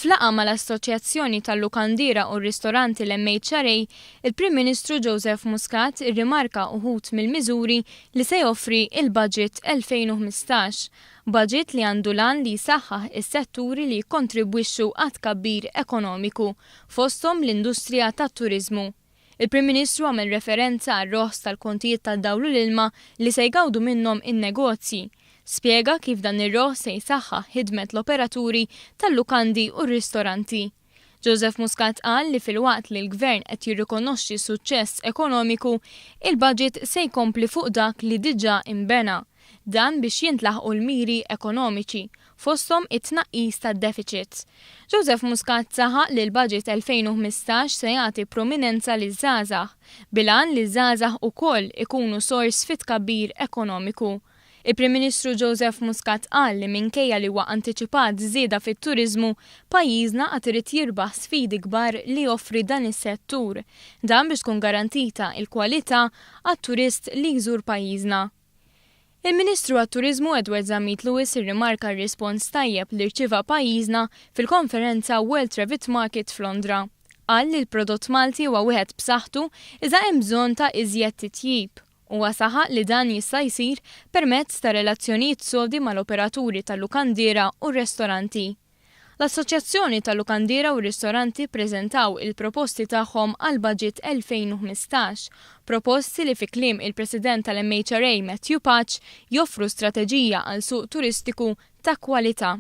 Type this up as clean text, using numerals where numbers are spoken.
F'laqgħa mal-assoċjazzjoni tal-lukandiera u r-ristoranti l-MHRA, il-Prim Ministru Joseph Muscat irrimarka uħud mill-miżuri li se joffri il-budget 2015, budget li għandu lan li jsaħħaħ is-setturi li jikkontribwixxu għat tkabbir ekonomiku fosthom l-industrija tat-turiżmu. Il-Prim Ministru għamel referenza għar-roħs tal-kontijiet tad-dawl u l-ilma li se jgawdu minnhom in-negozji. Spjega kif dan ir-roħ se jsaħħaħ ħidmet l-operaturi tal-lukandi u r-ristoranti. Joseph Muscat qal li fil-waqt li l-Gvern qed jirrikonoxxi suċċess ekonomiku, il-budget se jkompli fuq dak li diġà imbena. Dan biex jintlaħqu l-miri ekonomiċi, fosthom it-tnaqqis tad-deficit. Joseph Muscat saħaq li l-budget 2015 se jagħti prominenza liż-żgħażagħ, bilan li ż-żgħażagħ ukoll ikunu sors fi tkabbir ekonomiku. Il-Prim Ministru Joseph Muscat qal li minkejja li huwa antiċipat żieda fit-turiżmu, pajjiżna qatt irid jirbaħ sfidi kbar li joffri dan is-settur, dan biex tkun garantita l-kwalità għat-turist li jżur pajjiżna. Il-Ministru għat-Turiżmu Edward Zammit Lewis irrimarka r-rispons tajjeb li rċieva pajjiżna fil-konferenza World Trade Market f'Londra. Qal li l-prodott Malti huwa wieħed b'saħħtu iżda hemm bżonn ta' iżjed titjib. Huwa saħaq li dan jista' jsir permezz ta' relazzjonijiet sodi mal-operaturi tal-lukandiera u r-ristoranti. L-Assoċjazzjoni tal-Lukandiera u r-Ristoranti ppreżentaw il-proposti tagħhom għal budget 2015, proposti li fi kliem il-President tal-MHRA Matthew Patch joffru strateġija għal suq turistiku ta' kwalità.